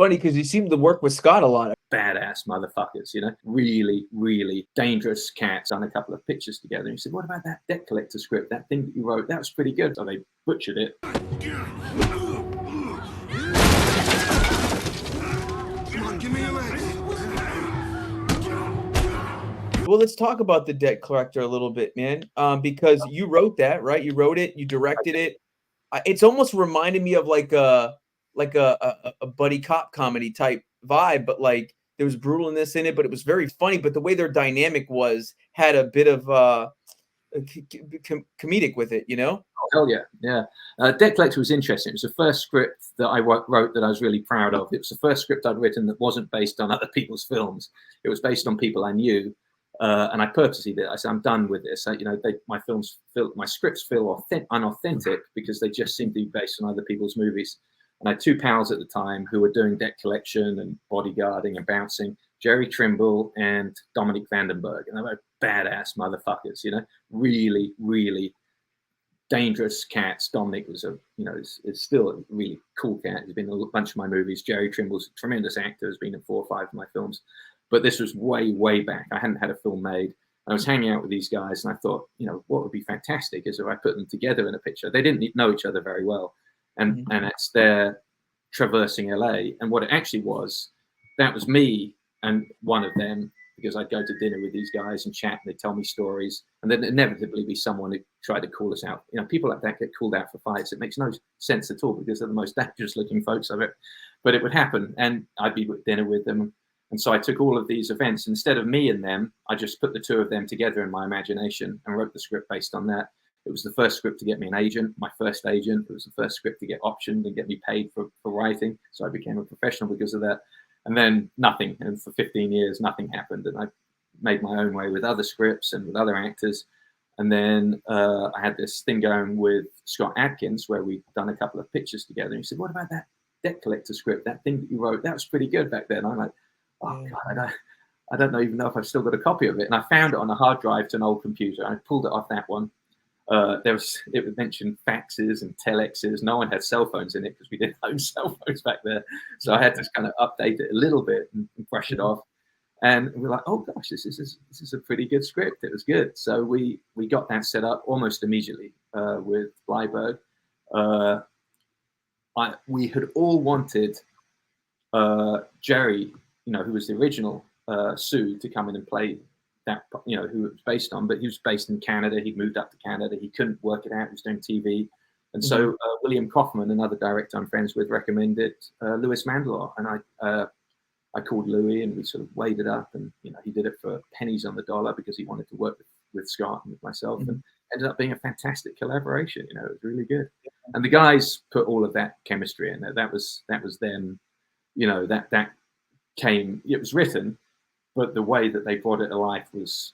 funny because you seem to work with Scott a lot. Badass motherfuckers, you know, really, really dangerous cats. On a couple of pictures together. And he said, what about that debt collector script? That thing that you wrote, that was pretty good. So they butchered it. Come on, give me your legs. Well, let's talk about the debt collector a little bit, man. Because you wrote that, right? You wrote it, you directed it. It's almost reminded me of like a buddy cop comedy type vibe, but like there was brutalness in it, but it was very funny. But the way their dynamic had a bit of comedic with it, you know? Oh, hell yeah, yeah. Debt Collector was interesting. It was the first script that I wrote that I was really proud of. It was the first script I'd written that wasn't based on other people's films. It was based on people I knew. And I purposely did. I said, I'm done with this. You know, my scripts feel unauthentic because they just seem to be based on other people's movies. And I had two pals at the time who were doing debt collection and bodyguarding and bouncing, Jerry Trimble and Dominic Vandenberg. And they were badass motherfuckers, you know, really, really dangerous cats. Dominic was is still a really cool cat. He's been in a bunch of my movies. Jerry Trimble's a tremendous actor, has been in 4 or 5 of my films. But this was way, way back. I hadn't had a film made. I was hanging out with these guys, and I thought, you know, what would be fantastic is if I put them together in a picture. They didn't know each other very well, and it's they're traversing LA. And what it actually was, that was me and one of them, because I'd go to dinner with these guys and chat, and they'd tell me stories, and then inevitably be someone who tried to call us out. You know, people like that get called out for fights. It makes no sense at all because they're the most dangerous-looking folks of it. But it would happen, and I'd be at dinner with them. And so I took all of these events. Instead of me and them, I just put the two of them together in my imagination and wrote the script based on that. It was the first script to get me an agent, my first agent. It was the first script to get optioned and get me paid for writing. So I became a professional because of that. And then nothing. And for 15 years, nothing happened. And I made my own way with other scripts and with other actors. And then I had this thing going with Scott Adkins where we'd done a couple of pictures together. And he said, what about that debt collector script? That thing that you wrote, that was pretty good back then. I'm like, oh God, I don't even know if I've still got a copy of it. And I found it on a hard drive to an old computer. I pulled it off that one. It would mention faxes and telexes. No one had cell phones in it because we didn't own cell phones back there. So I had to kind of update it a little bit and brush it off. And we were like, oh gosh, this is a pretty good script. It was good. So we got that set up almost immediately with Jalbert. We had all wanted Jerry, you know, who was the original Sue, to come in and play that, you know, who it was based on, but he was based in Canada. He'd moved up to Canada. He couldn't work it out. He was doing TV. And so William Kaufman, another director I'm friends with, recommended Louis Mandylor. And I called Louis and we sort of weighed it up, and, you know, he did it for pennies on the dollar because he wanted to work with Scott and with myself, and ended up being a fantastic collaboration. You know, it was really good. And the guys put all of that chemistry in there. That was them, you know, that came, it was written, but the way that they brought it to life was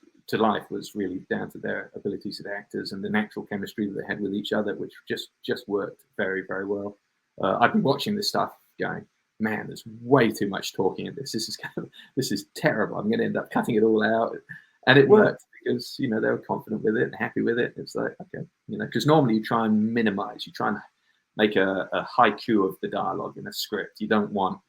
really down to their abilities as actors and the natural chemistry that they had with each other, which just worked very, very well. I've been watching this stuff going, man, there's way too much talking in this. This is terrible. I'm going to end up cutting it all out. And it worked because, you know, they were confident with it and happy with it. It's like, okay, you know, because normally you try and minimize, you try and make a haiku of the dialogue in a script. You don't want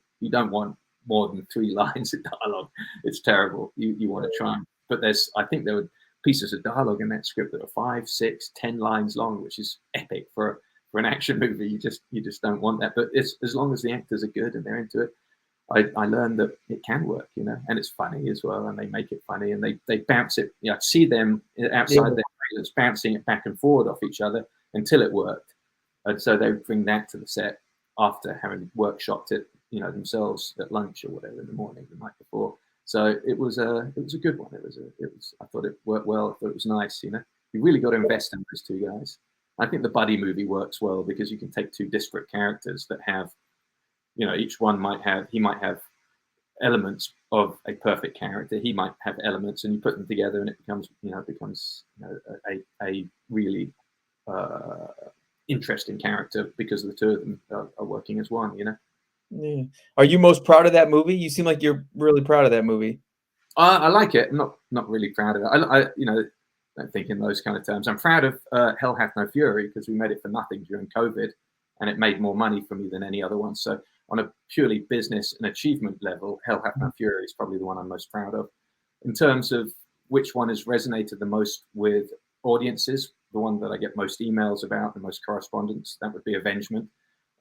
more than 3 lines of dialogue. It's terrible. You want to try and, but I think there were pieces of dialogue in that script that are 5, 6, 10 lines long, which is epic for an action movie. You just don't want that. But it's, as long as the actors are good and they're into it, I learned that it can work, you know, and it's funny as well, and they make it funny, and they bounce it. You know, I see them outside their trailers bouncing it back and forward off each other until it worked, and so they would bring that to the set after having workshopped it, you know, themselves at lunch or whatever in the morning the night before. So it was a good one. It was I thought it worked well. I thought it was nice. You know, you really got to invest in those two guys. I think the buddy movie works well because you can take 2 disparate characters that have, you know, each one might have elements of a perfect character. He might have elements, and you put them together, and it becomes a really interesting character because the 2 of them are working as one. You know. Yeah. Are you most proud of that movie? You seem like you're really proud of that movie. I like it. I'm not really proud of it. I you know, don't think in those kind of terms. I'm proud of Hell Hath No Fury because we made it for nothing during COVID, and it made more money for me than any other one. So on a purely business and achievement level, Hell Hath No Fury is probably the one I'm most proud of. In terms of which one has resonated the most with audiences, the one that I get most emails about, the most correspondence, that would be Avengement.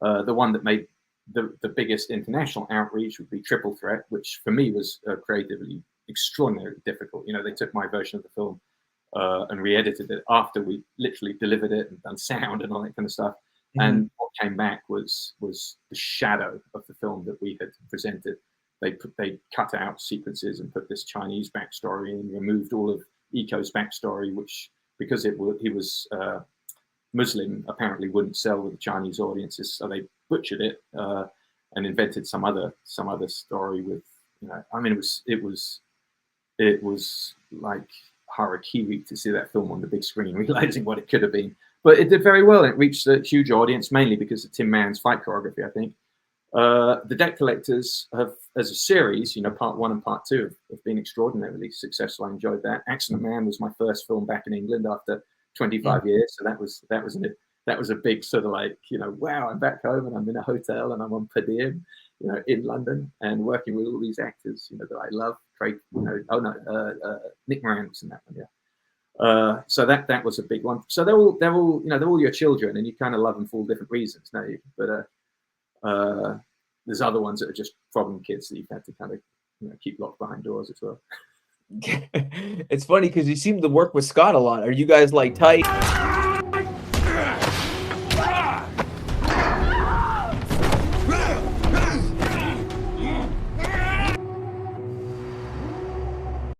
The one that made the biggest international outreach would be Triple Threat, which for me was creatively extraordinarily difficult. You know, they took my version of the film and re-edited it after we literally delivered it and done sound and all that kind of stuff. And what came back was the shadow of the film that we had presented. They cut out sequences and put this Chinese backstory in, removed all of Eco's backstory, which because he was Muslim apparently wouldn't sell with the Chinese audiences, so they butchered it and invented some other story with, you know, I mean it was like harakiri to see that film on the big screen, realizing what it could have been. But it did very well. It reached a huge audience, mainly because of Tim Mann's fight choreography, I think. The Debt Collectors have, as a series, you know, part 1 and part 2 have been extraordinarily successful. I enjoyed that. Accident Man was my first film back in England after 25 years, so that was a big sort of like, you know, wow, I'm back home and I'm in a hotel and I'm on per diem, you know, in London and working with all these actors, you know, that I love. Craig, you know, Nick Moran was in that one, yeah. So that was a big one. So they're all you know, they're all your children, and you kind of love them for all different reasons, no? But there's other ones that are just problem kids that you've had to kind of, you know, keep locked behind doors as well. It's funny because you seem to work with Scott a lot. Are you guys like tight?